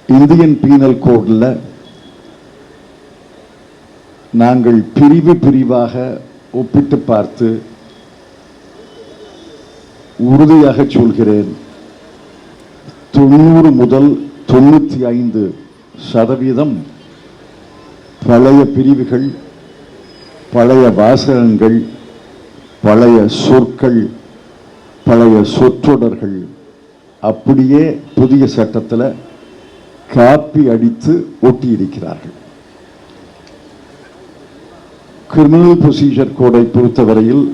Indian penal கோட்ல நாங்கள் பிரிவு பிரிவாக ஒப்பிட்டு பார்த்து உறுதியாக சொல்கிறேன், 90 முதல் 95% பழைய பிரிவுகள், பழைய வாசகங்கள், பழைய சொற்கள், பழைய சொற்றொடர்கள் அப்படியே புதிய சட்டத்தில் காப்பி அடித்து ஒட்டியிருக்கிறார்கள். கிரிமினல் ப்ரொசீஜர் கோடை பொறுத்தவரையில்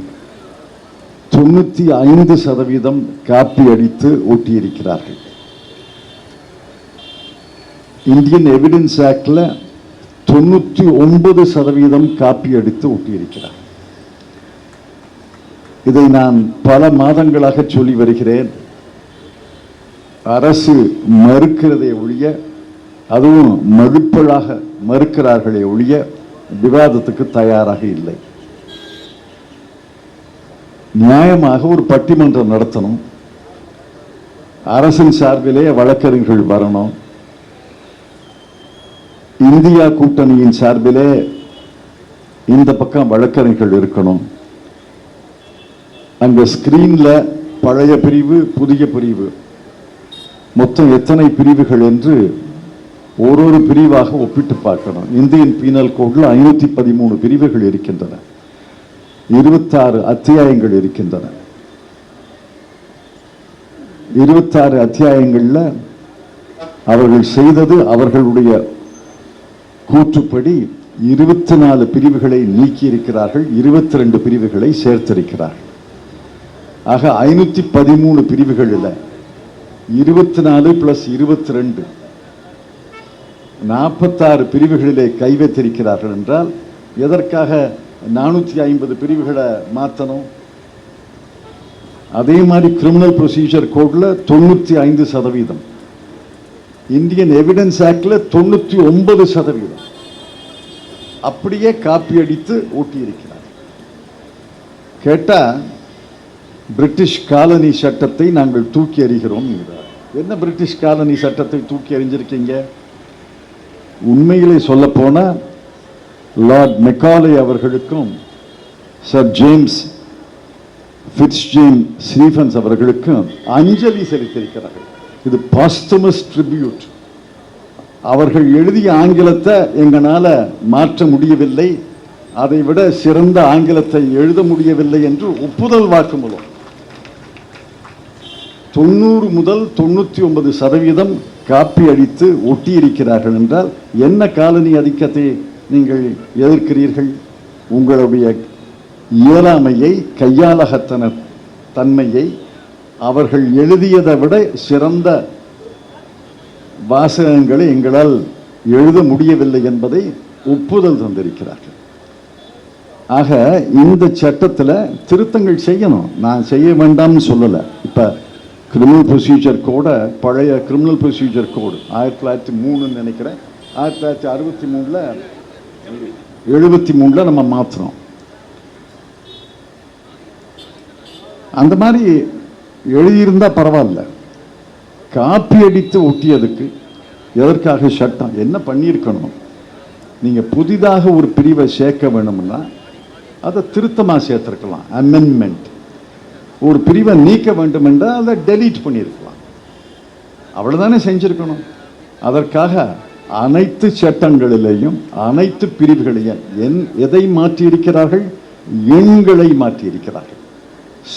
95% காப்பி அடித்து ஒட்டியிருக்கிறார்கள். இந்தியன் எவிடன்ஸ் ஆக்ட்ல 99% காப்பி அடித்து ஒட்டியிருக்கிறார். இதை நான் பல மாதங்களாக சொல்லி வருகிறேன். அரசு மறுக்கிறதை ஒழிய, அதுவும் மறுப்பலாக மறுக்கிறார்களே ஒழிய விவாதத்துக்கு தயாராக இல்லை. நியாயமாக ஒரு பட்டிமன்றம் நடத்தணும், அரசின் சார்பிலே வழக்கறிஞர்கள் வரணும், இந்தியா கூட்டணியின் சார்பிலே இந்த பக்கம் வழக்கறிஞர்கள் இருக்கணும். அங்க ஸ்கிரீன்ல பழைய பிரிவு, புதிய பிரிவு, மொத்தம் எத்தனை பிரிவுகள் என்று ஒரு பிரிவாக ஒப்பிட்டு பார்க்கணும். இந்தியன் பீனல் கோட்ல 513 பிரிவுகள் இருக்கின்றன, 26 அத்தியாயங்கள் இருக்கின்றன. 26 அத்தியாயங்கள்ல அவர்கள் செய்தது, அவர்களுடைய கூற்றுப்படி 24 பிரிவுகளை நீக்கி இருக்கிறார்கள், 22 பிரிவுகளை சேர்த்திருக்கிறார்கள். ஆக 513 பிரிவுகள் இல்லை, 24 + 22 46 பிரிவுகளிலே கை வைத்திருக்கிறார்கள். என்றால் எதற்காக 450 பிரிவுகளை மாற்றணும்? அதே மாதிரி கிரிமினல் ப்ரொசீஜர் கோட்ல 95%, இந்தியன் எவிடன்ஸ் ஆக்ட்ல 99% அப்படியே காப்பி அடித்து ஓட்டியிருக்கிறார். கேட்டா பிரிட்டிஷ் காலனி சட்டத்தை நாங்கள் தூக்கி எறிகிறோம். என்ன பிரிட்டிஷ் காலனி சட்டத்தை தூக்கி எறிஞ்சிருக்கீங்க? உண்மையிலே சொல்ல போனா லார்ட் மெக்காலே அவர்களுக்கும் சர் ஜேம்ஸ் ஃபிட்ஸ்ஜேம் ஸ்டீஃபன்ஸ் அவர்களுக்கும் அஞ்சலி செலுத்தியிருக்கிறார்கள். இது பாஸ்தமஸ் ட்ரிபியூட். அவர்கள் எழுதிய ஆங்கிலத்தை எங்களால மாற்ற முடியவில்லை, அதை விட சிறந்த ஆங்கிலத்தை எழுத முடியவில்லை என்று ஒப்புதல் வாக்குமூலம். 90 முதல் 99% காப்பி அடித்து ஒட்டியிருக்கிறார்கள். என்றால் என்ன காலனி ஆதிக்கத்தை நீங்கள் எதிர்க்கிறீர்கள்? உங்களுடைய இயலாமையை, கையாளகத்தன தன்மையை, அவர்கள் எழுதியதை விட சிறந்த வாசகங்களை எங்களால் எழுத முடியவில்லை என்பதை ஒப்புதல் தந்திருக்கிறார்கள். ஆக இந்த சட்டத்தில் திருத்தங்கள் செய்யணும், நான் செய்ய வேண்டாம்னு சொல்லலை. இப்போ கிரிமினல் ப்ரொசீஜர் கோட, பழைய கிரிமினல் ப்ரொசீஜர் கோடு 1903 நினைக்கிறேன், 1963 நம்ம மாற்றுறோம். அந்த மாதிரி எழுதியிருந்தா பரவாயில்ல, காப்பி அடித்து ஒட்டியதுக்கு எதற்காக சட்டம்? என்ன பண்ணியிருக்கணும்? நீங்கள் புதிதாக ஒரு பிரிவை சேர்க்க வேணும்னா அதை திருத்தமாக சேர்த்திருக்கலாம், அமெண்ட்மெண்ட். ஒரு பிரிவை நீக்க வேண்டும் என்றால் அதை டெலீட் பண்ணியிருக்கலாம், அவ்வளோதானே செஞ்சிருக்கணும். அதற்காக அனைத்து சட்டங்களிலேயும் அனைத்து பிரிவுகளையும் எதை மாற்றியிருக்கிறார்கள்? எண்களை மாற்றியிருக்கிறார்கள்,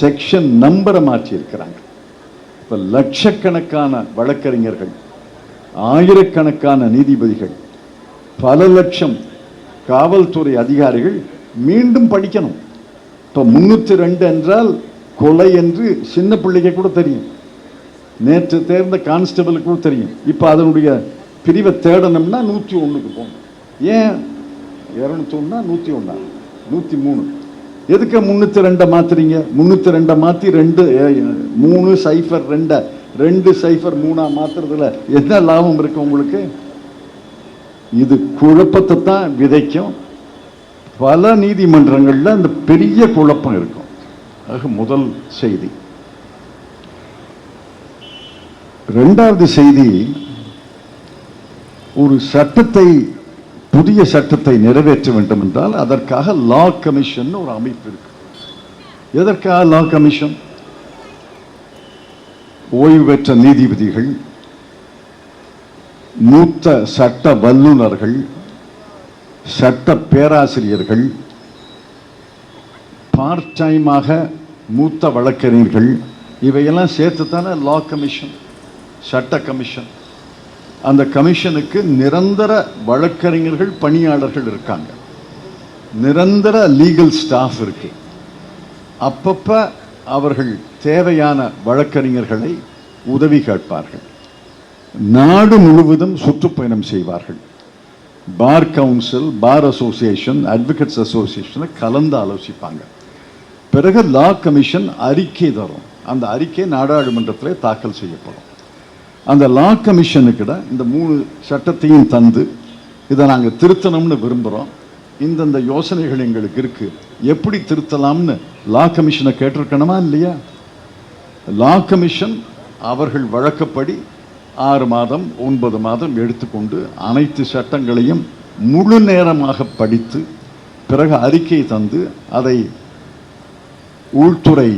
செக்ஷன் நம்பரை மாற்றியிருக்கிறாங்க. இப்போ லட்சக்கணக்கான வழக்கறிஞர்கள், ஆயிரக்கணக்கான நீதிபதிகள், பல லட்சம் காவல்துறை அதிகாரிகள் மீண்டும் படிக்கணும். இப்போ 302 என்றால் கொலை என்று சின்ன பிள்ளைக்கு கூட தெரியும், நேற்று தேர்ந்த கான்ஸ்டபிளுக்கு கூட தெரியும். இப்போ அதனுடைய பிரிவை தேடணும்னா 101க்கு போகணும். ஏன் 201 101 103? எதுக்கு 302 மாத்துறீங்க? 302 மாற்றி 2-3-0-2-2-0-3 மாத்துறதுல என்ன லாபம் இருக்கு உங்களுக்கு? இது குழப்பத்தை தான் விதைக்கும். பல நீதிமன்றங்களில் அந்த பெரிய குழப்பம் இருக்கும். ஆக முதல் செய்தி. இரண்டாவது செய்தி, ஒரு சட்டத்தை, புதிய சட்டத்தை நிறைவேற்ற வேண்டும் என்றால் அதற்காக லா கமிஷன் ஒரு அமைப்பு இருக்கு. எதற்காக லா கமிஷன்? ஓய்வு பெற்ற நீதிபதிகள், மூத்த சட்ட வல்லுநர்கள், சட்ட பேராசிரியர்கள், பார்ட் டைமாக மூத்த வழக்கறிஞர்கள், இவையெல்லாம் சேர்த்து தானே லா கமிஷன், சட்ட கமிஷன். அந்த கமிஷனுக்கு நிரந்தர வழக்கறிஞர்கள் பணியாளர்கள் இருக்காங்க, நிரந்தர லீகல் ஸ்டாஃப் இருக்கு. அப்பப்ப அவர்கள் தேவையான வழக்கறிஞர்களை உதவி கேட்பார்கள். நாடு முழுவதும் சுற்றுப்பயணம் செய்வார்கள். Bar council, bar association, advocates அசோசியேஷனை கலந்து ஆலோசிப்பாங்க. பிறகு லா கமிஷன் அறிக்கை தரும். அந்த அறிக்கை நாடாளுமன்றத்தில் தாக்கல் செய்யப்படும். அந்த லா கமிஷனுக்கு இந்த 3 சட்டத்தையும் தந்து இதை நாங்கள் திருத்தணும்னு விரும்புகிறோம், இந்தந்த யோசனைகள் எங்களுக்கு இருக்கு, எப்படி திருத்தலாம்னு லா கமிஷனை கேட்டிருக்கணுமா இல்லையா? லா கமிஷன் அவர்கள் வழக்கப்படி 6 மாதம் 9 மாதம் எடுத்துக்கொண்டு அனைத்து சட்டங்களையும் முழு நேரமாக படித்து பிறகு அறிக்கை தந்து அதை உள்துறை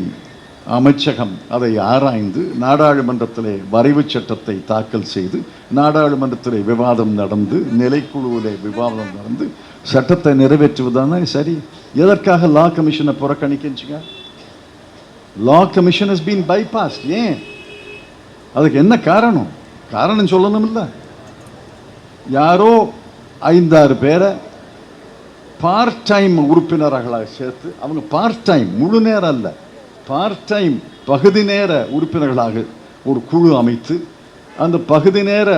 அமைச்சகம் அதை ஆராய்ந்து நாடாளுமன்றத்திலே வரைவு சட்டத்தை தாக்கல் செய்து நாடாளுமன்றத்திலே விவாதம் நடந்து நிலைக்குழுவிலே விவாதம் நடந்து சட்டத்தை நிறைவேற்றுவதானே சரி. எதற்காக லா கமிஷனை புறக்கணிக்கின்றீங்க? Law commission has been bypassed. ஏன்? அதுக்கு என்ன காரணம்? காரணம் சொல்லணும் இல்லை. யாரோ 5-6 பேரை பார்ட் டைம் உறுப்பினர்களாக சேர்த்து, அவங்க பார்ட் டைம் முழு நேரம் அல்ல, பார்ட் டைம் பகுதி நேர உறுப்பினர்களாக ஒரு குழு அமைத்து அந்த பகுதி நேர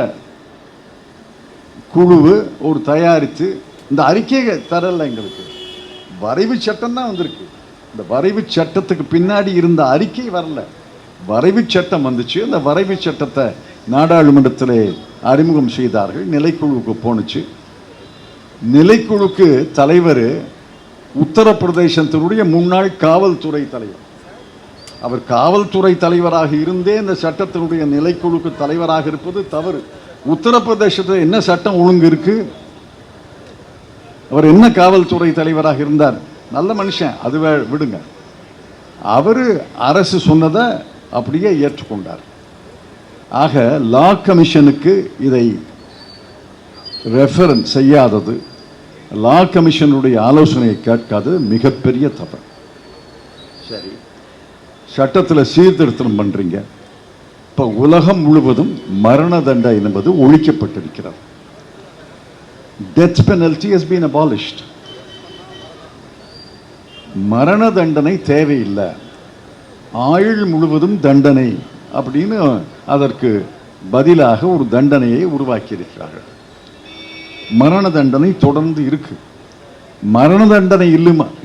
குழுவு ஒரு தயாரித்து இந்த அறிக்கையை தரல. எங்களுக்கு வரைவு சட்டம் தான் வந்திருக்கு. இந்த வரைவு சட்டத்துக்கு பின்னாடி இருந்த அறிக்கை வரல. வரைவு சட்டம் வந்துச்சு. அந்த வரைவு சட்டத்தை நாடாளுமன்றத்திலே அறிமுகம் செய்தார்கள். நிலைக்குழுவுக்கு போனுச்சு. நிலைக்குழுக்கு தலைவர் உத்தரப்பிரதேசத்தினுடைய முன்னாள் காவல்துறை தலைவர். அவர் காவல்துறை தலைவராக இருந்தே இந்த சட்டத்தினுடைய நிலைக்குழுக்கு தலைவராக இருப்பது தவறு. உத்தரப்பிரதேசத்தில் என்ன சட்டம் ஒழுங்கு இருக்கு? அவர் என்ன காவல்துறை தலைவராக இருந்தார்? நல்ல மனுஷன், அது விடுங்க. அவரு அரசு சொன்னதை அப்படியே ஏற்றுக்கொண்டார். ஆக லா கமிஷனுக்கு இதை ரெஃபரன்ஸ் செய்யாதது, லா கமிஷனுடைய ஆலோசனையை கேட்காது மிகப்பெரிய தவறு. சரி, சட்டத்தில் சீர்திருத்தம் பண்றீங்க. இப்போ உலகம் முழுவதும் மரண தண்டனை என்பது ஒழிக்கப்பட்டிருக்கிறது. Death penalty has been abolished. மரண தண்டனை தேவையில்லை, ஆயுள் முழுவதும் தண்டனை அப்படின்னு அதற்கு பதிலாக ஒரு தண்டனையை உருவாக்கி இருக்கிறார்கள். மரண தண்டனை தொடர்ந்து இருக்கு. மரண தண்டனை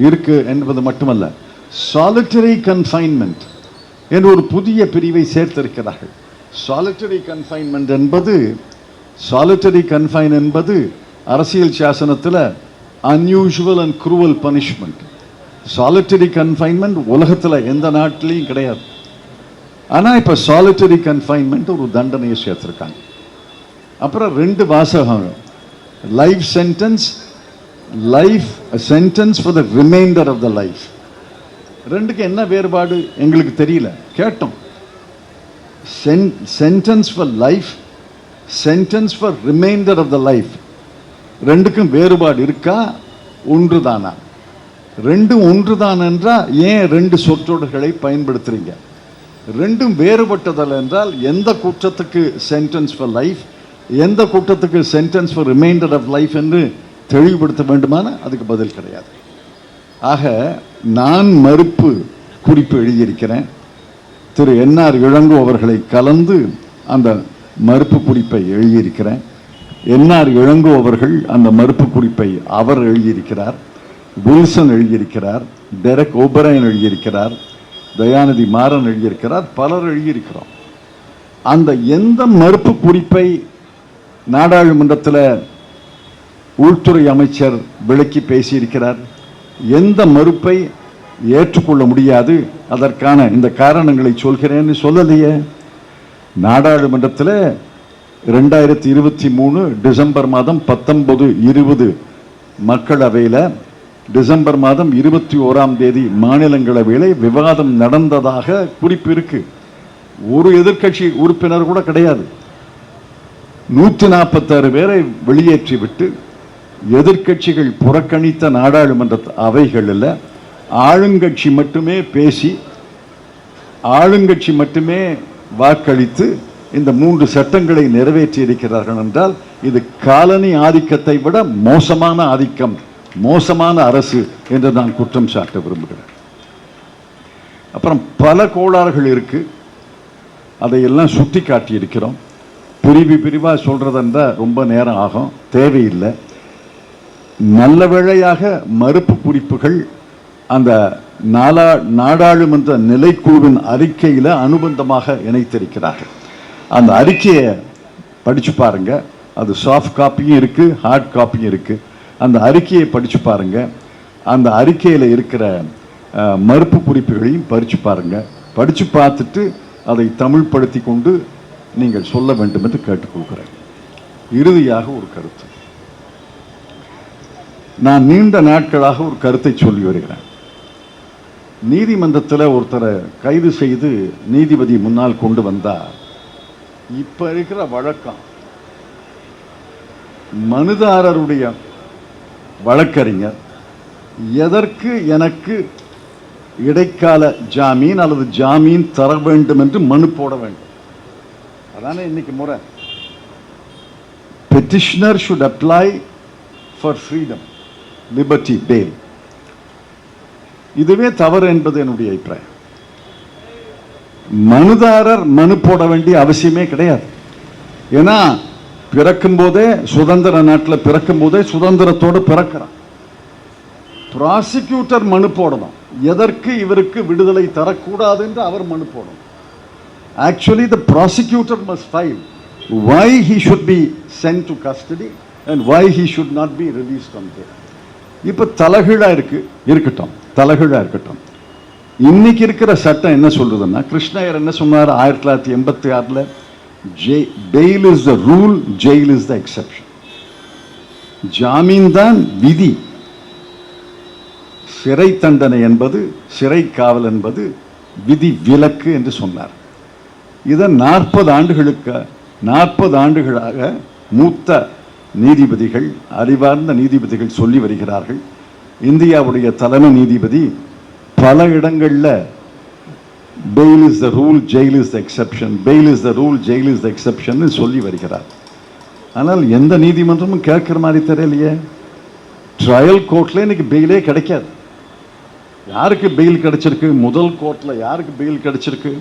இருக்கு என்பது மட்டுமல்ல, சாலிட்டரி கன்ஃபைன்மெண்ட் என்று ஒரு புதிய பிரிவை சேர்த்திருக்கிறார்கள். சாலிட்டரி கன்ஃபைன்மெண்ட் என்பது அரசியல் சாசனத்தில் unusual and cruel punishment. Solitary confinement உலகத்தில் எந்த நாட்டிலையும் கிடையாது. ஆனால் இப்போ சாலிட்டரி கன்ஃபைன்மெண்ட் ஒரு தண்டனையை சேர்த்திருக்காங்க. அப்புறம் 2 வாசகம், life sentence, life sentence for the reminder of the life. ரெண்டுக்கு என்ன வேறுபாடு எங்களுக்கு தெரியல. கேட்டோம், sentence for life, sentence for reminder of the life, ரெண்டுக்கும் வேறுபாடு இருக்கா? ஒன்றுதானா? ரெண்டும் ஒன்றுதான் என்றால் ஏன் 2 சொற்றொடர்களை பயன்படுத்துறீங்க? ரெண்டும் வேறுபட்டதல்ல என்றால் எந்த குற்றத்துக்கு சென்டென்ஸ் ஃபார் லைஃப், எந்த குற்றத்துக்கு sentence for reminder of life என்று தெளிவுபடுத்த வேண்டுமான அதுக்கு பதில் கிடையாது. ஆக நான் மறுப்பு குறிப்பு எழுதியிருக்கிறேன். திரு NR இளங்கோ அவர்களை கலந்து அந்த மறுப்பு குறிப்பை எழுதியிருக்கிறேன். NR இளங்கோ அவர்கள் அந்த மறுப்பு குறிப்பை அவர் எழுதியிருக்கிறார், வில்சன் எழுதியிருக்கிறார், டெரக் ஓபரைன் எழுதியிருக்கிறார், தயாநிதி மாறன் எழுதியிருக்கிறார், பலர் எழுதியிருக்கிறோம். அந்த எந்த மறுப்பு குறிப்பை நாடாளுமன்றத்தில் உள்துறை அமைச்சர் விளக்கி பேசியிருக்கிறார்? எந்த மறுப்பை ஏற்றுக்கொள்ள முடியாது, அதற்கான இந்த காரணங்களை சொல்கிறேன்னு சொல்லலையே. நாடாளுமன்றத்தில் 2023 டிசம்பர் மாதம் 19, 20 மக்களவையில், டிசம்பர் மாதம் 21ஆம் தேதி மாநிலங்களவையில் விவாதம் நடந்ததாக குறிப்பு இருக்கு. ஒரு எதிர்க்கட்சி உறுப்பினர் கூட கிடையாது. 146 பேரை வெளியேற்றிவிட்டு எதிர்க்கட்சிகள் புறக்கணித்த நாடாளுமன்ற அவைகளில் ஆளுங்கட்சி மட்டுமே பேசி, ஆளுங்கட்சி மட்டுமே வாக்களித்து இந்த 3 சட்டங்களை நிறைவேற்றி இருக்கிறார்கள் என்றால் இது காலனி ஆதிக்கத்தை விட மோசமான ஆதிக்கம், மோசமான அரசு என்று நான் குற்றம் சாட்ட விரும்புகிறேன். அப்புறம் பல கோளாறுகள் இருக்கு, அதையெல்லாம் சுட்டி காட்டி இருக்கிறோம். பிரிவாக சொல்றதா ரொம்ப நேரம் ஆகும், தேவையில்லை. நல்ல வேளையாக மறுப்பு குறிப்புகள் அந்த நாடாளுமன்ற நிலைக்குழுவின் அறிக்கையில் அனுபந்தமாக இணைத்திருக்கிறார்கள். அந்த அறிக்கையை படிச்சு பாருங்க. அது சாஃப்ட் காப்பியும் இருக்கு, ஹார்ட் காப்பியும் இருக்கு. அந்த அறிக்கையை படிச்சு பாருங்க. அந்த அறிக்கையில் இருக்கிற மறுப்பு குறிப்புகளையும் படிச்சு பாருங்க. படிச்சு பார்த்துட்டு அதை தமிழ் படுத்தி கொண்டு நீங்கள் சொல்ல வேண்டும் என்று கேட்டுக்கொள்கிறேன். இறுதியாக ஒரு கருத்து, நான் நீண்ட நாட்களாக ஒரு கருத்தை சொல்லி வருகிறேன். நீதிமன்றத்தில் ஒருத்தரை கைது செய்து நீதிபதி முன்னால் கொண்டு வந்தா, இப்ப இருக்கிற வழக்கம் மனுதாரருடைய வழக்கறிஞர் எதற்கு எனக்கு இடைக்கால ஜாமீன் அல்லது ஜாமீன் தர வேண்டும் என்று மனு போட வேண்டும். அதானே இன்னைக்கு முறை. petitioner should apply for freedom, liberty, bail. இதுவே தவறு என்பது என்னுடைய அபிப்பிராயம். மனுதாரர் மனு போட வேண்டிய அவசியமே கிடையாது. ஏன்னா பிறக்கும் போதே சுதந்திர நாட்டில் பிறக்கும் போதே சுதந்திரத்தோடு பிறக்கிறான். ப்ராசிக்யூட்டர் மனு போடணும், எதற்கு இவருக்கு விடுதலை தரக்கூடாது என்று அவர் மனு போடணும். Actually, the prosecutor must file why he should be sent to custody and why he should not be released on bail. இப்ப தலைகீழா இருக்கட்டும், தலைகீழா இருக்கட்டும். இன்னைக்கு இருக்கிற சட்டம் என்ன சொல்றதுன்னா, கிருஷ்ணயர் என்ன சொன்னார் 1986ல், bail is the rule, jail is the exception. ஜாமீன் தான் விதி, சிறை தண்டனை என்பது, சிறை காவல் என்பது விதி விலக்கு என்று சொன்னார். இதை 40 ஆண்டுகளாக மூத்த நீதிபதிகள், அறிவார்ந்த நீதிபதிகள் சொல்லி வருகிறார்கள். இந்தியாவுடைய தலைமை நீதிபதி பல இடங்களில் fail is the rule, jail is the exception, fail is the rule, jail is the exception சொல்லி வருகிறார். ஆனால் எந்த நீதிமன்றமும் கேட்கிற மாதிரி தெரியலையே. ட்ரையல் கோர்ட்ல இன்னைக்கு பெயிலே கிடைக்காது. யாருக்கு பெயில் கிடைச்சிருக்கு? முதல் கோர்ட்ல யாருக்கு பெயில் கிடைச்சிருக்கு?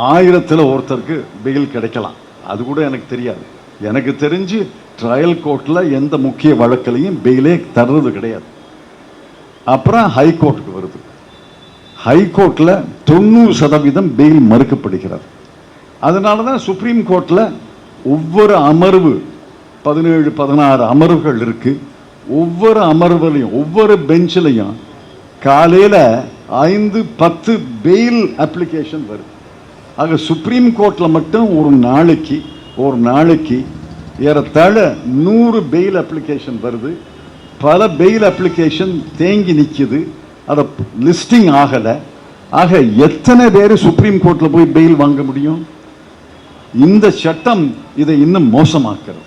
1000ல் ஒருத்தருக்கு பெயில் கிடைக்கலாம், அது கூட எனக்கு தெரியாது. எனக்கு தெரிஞ்சு ட்ரையல் கோர்ட்ல எந்த முக்கிய வழக்கிலையும் பெயிலே தர்றது கிடையாது. அப்புறம் ஹைகோர்ட்டுக்கு வருது. ஹைகோர்ட்ல 90% பெயில் மறுக்கப்படுகிறது. அதனால தான் சுப்ரீம் கோர்ட்ல ஒவ்வொரு அமர்வு 17-16 அமர்வுகள் இருக்கு. ஒவ்வொரு அமர்வுலையும் ஒவ்வொரு பெஞ்சிலையும் காலையில் 5-10 பெயில் அப்ளிகேஷன் வருது. ஆக சுப்ரீம் கோர்ட்ல மட்டும் ஒரு நாளைக்கு ஏறத்தாழ 100 பெயில் அப்ளிகேஷன் வருது. பல பெயில் அப்ளிகேஷன் தேங்கி நிற்குது, அதை லிஸ்டிங் ஆகலை. ஆக எத்தனை பேர் சுப்ரீம் கோர்ட்ல போய் பெயில் வாங்க முடியும்? இந்த சட்டம் இதை இன்னும் மோசமாக்கிறது.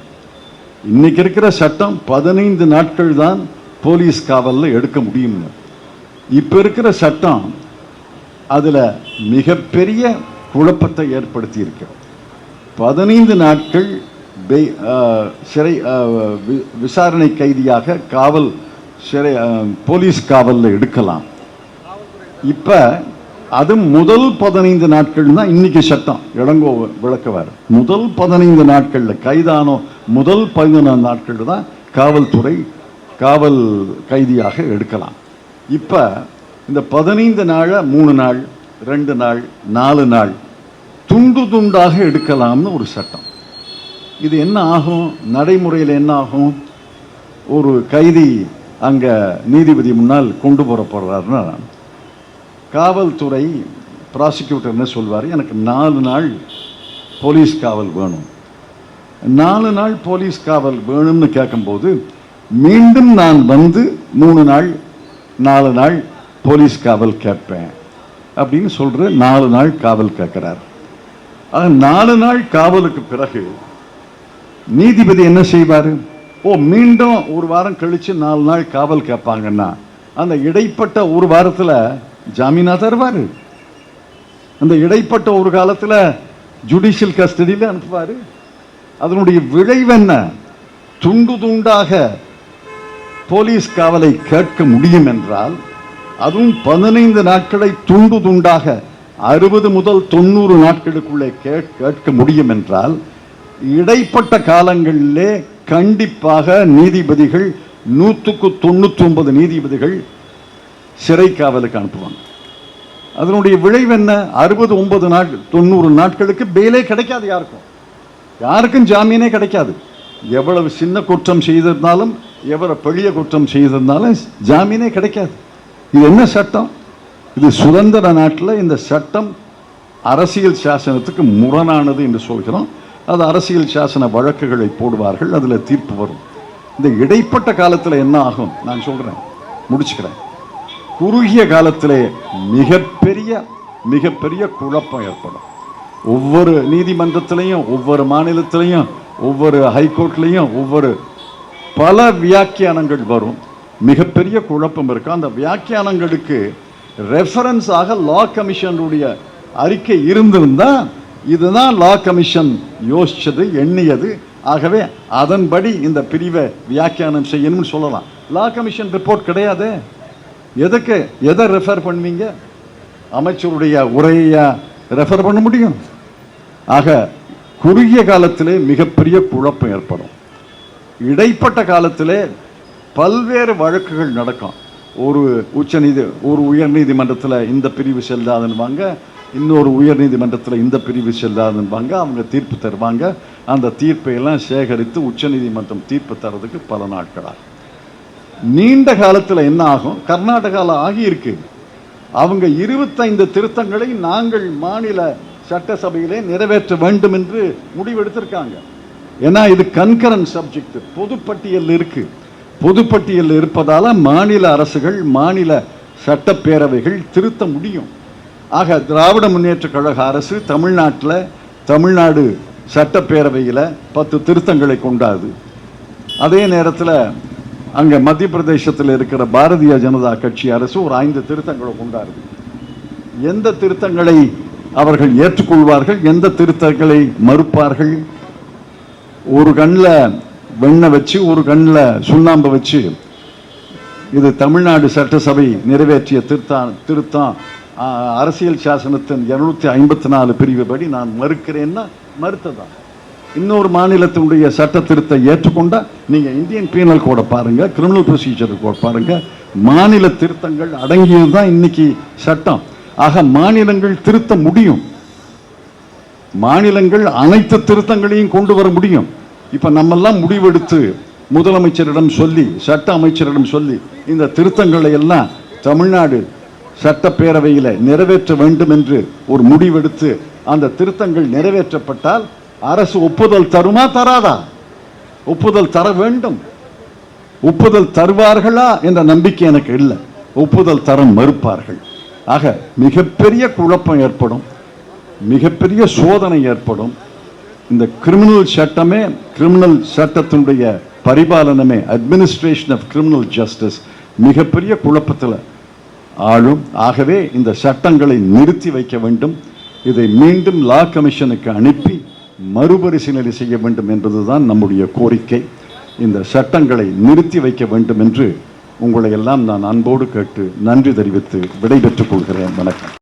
இன்னைக்கு இருக்கிற சட்டம் 15 நாட்கள் தான் போலீஸ் காவலில் எடுக்க முடியும். இப்ப இருக்கிற சட்டம் அதுல மிகப்பெரிய குழப்பத்தை ஏற்படுத்தி இருக்கு. 15 நாட்கள் சிறை விசாரணை கைதியாக காவல் சிறை போலீஸ் காவலில் எடுக்கலாம். இப்ப அது முதல் 15 நாட்கள் தான் இன்னைக்கு சட்டம் இளங்கோ விளக்குவார். முதல் 15 நாட்கள்ல கைதானோ முதல் 15 நாட்கள் தான் காவல்துறை காவல் கைதியாக எடுக்கலாம். இப்ப இந்த 15 நாள் 3 நாள் 2 நாள் 4 நாள் துண்டு துண்டாக எடுக்கலாம்னு ஒரு சட்டம். இது என்ன ஆகும்? நடைமுறையில் என்ன ஆகும்? ஒரு கைதி அங்க நீதிபதி முன்னால் கொண்டு போறாருன்னா காவல்துறை ப்ராசிக்யூட்டர் என்ன சொல்வார், எனக்கு 4 நாள் போலீஸ் காவல் வேணும். 4 நாள் போலீஸ் காவல் வேணும்னு கேட்கும்போது மீண்டும் நான் வந்து 3 நாள் 4 நாள் போலீஸ் காவல் கேட்பேன் அப்படின்னு சொல்ற 4 நாள் காவல் கேட்கிறார். 4 நாள் காவலுக்கு பிறகு நீதிபதி என்ன செய்வாரு? மீண்டும் 1 வாரம் கழிச்சு 4 நாள் காவல் கேட்பாங்கன்னா அந்த இடைப்பட்ட 1 வாரத்துல ஜாமீனா தருவாரு. அந்த இடைப்பட்ட 1 காலத்துல ஜுடிஷியல் கஸ்டடியில அனுப்புவாரு. அதனுடைய விளைவு என்ன? துண்டு துண்டாக போலீஸ் காவலை கேட்க முடியும் என்றால், அதுவும் 15 நாட்களை துண்டு துண்டாக 60 முதல் 90 நாட்களுக்குள்ளே கேட்க முடியும் என்றால், இடைப்பட்ட காலங்களிலே கண்டிப்பாக நீதிபதிகள் 199 நீதிபதிகள் சிறை காவலுக்கு அனுப்புவாங்க. அதனுடைய விளைவு என்ன? 69 நாட்கள் 90 நாட்களுக்கு பெயிலே கிடைக்காது. யாருக்கும் ஜாமீனே கிடைக்காது. எவ்வளவு சின்ன குற்றம் செய்திருந்தாலும், எவ்வளவு பெரிய குற்றம் செய்திருந்தாலும் ஜாமீனே கிடைக்காது. இது என்ன சட்டம்? இது சுதந்திர நாட்டில் இந்த சட்டம் அரசியல் சாசனத்துக்கு முரணானது என்று சொல்கிறோம். அது அரசியல் சாசன வழக்குகளை போடுவார்கள், அதில் தீர்ப்பு வரும். இந்த இடைப்பட்ட காலத்தில் என்ன ஆகும் நான் சொல்றேன், முடிச்சுக்கிறேன். குறுகிய காலத்திலே மிகப்பெரிய குழப்பம் ஏற்படும். ஒவ்வொரு நீதிமன்றத்திலையும், ஒவ்வொரு மாநிலத்திலையும், ஒவ்வொரு ஹைகோர்ட்லையும் பல வியாக்கியானங்கள் வரும். மிகப்பெரிய குழப்பம் இருக்கும். அந்த வியாக்கியானங்களுக்கு ரெஃபரன்ஸ் ஆக லா கமிஷனுடைய அறிக்கை இருந்திருந்தா இதுதான் லா கமிஷன் யோசிச்சது, எண்ணியது, ஆகவே அதன்படி இந்த பிரிவை வியாக்கியானம் செய்யணும்னு சொல்லலாம். லா கமிஷன் ரிப்போர்ட் கிடையாது. எதை ரெஃபர் பண்ணுவீங்க? அமைச்சருடைய உரையை ரெஃபர் பண்ண முடியும். ஆக குறுகிய காலத்திலே மிகப்பெரிய குழப்பம் ஏற்படும். இடைப்பட்ட காலத்திலே பல்வேறு வழக்குகள் நடக்கும். ஒரு உயர் நீதிமன்றத்தில் இந்த பிரிவு செல்லாதுன்னுவாங்க, இன்னொரு உயர் நீதிமன்றத்தில் இந்த பிரிவு செல்லாதுன்னுவாங்க. அவங்க தீர்ப்பு தருவாங்க. அந்த தீர்ப்பை எல்லாம் சேகரித்து உச்ச நீதிமன்றம் தீர்ப்பு தரதுக்கு பல நாட்களாகும். நீண்ட காலத்தில் என்ன ஆகும்? கர்நாடகாவில் ஆகியிருக்கு. அவங்க 25 திருத்தங்களை நாங்கள் மாநில சட்டசபையிலே நிறைவேற்ற வேண்டும் என்று முடிவெடுத்திருக்காங்க. ஏன்னா இது கன்கரண்ட் சப்ஜெக்ட், பொதுப்பட்டியல் இருக்கு. பொதுப்பட்டியல் இருப்பதால மாநில அரசுகள், மாநில சட்டப்பேரவைகள் திருத்த முடியும். ஆக திராவிட முன்னேற்ற கழக அரசு தமிழ்நாடு சட்டப்பேரவையில் 10 திருத்தங்களை கொண்டாது. அதே நேரத்தில் அங்கே மத்திய பிரதேசத்தில் இருக்கிற பாரதிய ஜனதா கட்சி அரசு ஒரு 5 திருத்தங்களை கொண்டாடுது. எந்த திருத்தங்களை அவர்கள் ஏற்றுக்கொள்வார்கள், எந்த திருத்தங்களை மறுப்பார்கள்? ஒரு கண்ணில் வெண்ணெய் வச்சு ஒரு கண்ணில் சுண்ணாம்பை வச்சு இது தமிழ்நாடு சட்டசபை நிறைவேற்றிய திருத்தம் அரசியல் சாசனத்தின் 254 பிரிவு படி நான் மறுக்கிறேன்னா மறுத்ததான். இன்னொரு மாநிலத்தினுடைய சட்ட திருத்த ஏற்றுக்கொண்டா நீங்க இந்தியன் பீனல் கோட பாருங்க, கிரிமினல் ப்ரொசீஜர் கோட் பாருங்க, மாநில திருத்தங்கள் அடங்கியதுதான் இன்னைக்கு சட்டம். ஆக மாநிலங்கள் திருத்த முடியும். மாநிலங்கள் அனைத்து திருத்தங்களையும் கொண்டு வர முடியும். இப்ப நம்ம எல்லாம் முடிவெடுத்து முதலமைச்சரிடம் சொல்லி, சட்ட அமைச்சரிடம் சொல்லி இந்த திருத்தங்களை எல்லாம் தமிழ்நாடு சட்டப்பேரவையில் நிறைவேற்ற வேண்டும் என்று ஒரு முடிவெடுத்து அந்த திருத்தங்கள் நிறைவேற்றப்பட்டால் அரசு ஒப்புதல் தருமா தராதா? ஒப்புதல் தர வேண்டும். ஒப்புதல் தருவார்களா என்ற நம்பிக்கை எனக்கு இல்லை. ஒப்புதல் தர மறுப்பார்கள். ஆக மிகப்பெரிய குழப்பம் ஏற்படும், மிகப்பெரிய சோதனை ஏற்படும். இந்த கிரிமினல் சட்டமே, கிரிமினல் சட்டத்தினுடைய பரிபாலனமே, அட்மினிஸ்ட்ரேஷன் ஆஃப் கிரிமினல் ஜஸ்டிஸ் மிகப்பெரிய குழப்பத்தில் ஆளும். ஆகவே இந்த சட்டங்களை நிறுத்தி வைக்க வேண்டும். இதை மீண்டும் லா கமிஷனுக்கு அனுப்பி மறுபரிசீலனை செய்ய வேண்டும் என்பதுதான் நம்முடைய கோரிக்கை. இந்த சட்டங்களை நிறுத்தி வைக்க வேண்டும் என்று உங்களை எல்லாம் நான் அன்போடு கேட்டு நன்றி தெரிவித்து விடைபெற்றுக் கொள்கிறேன். வணக்கம்.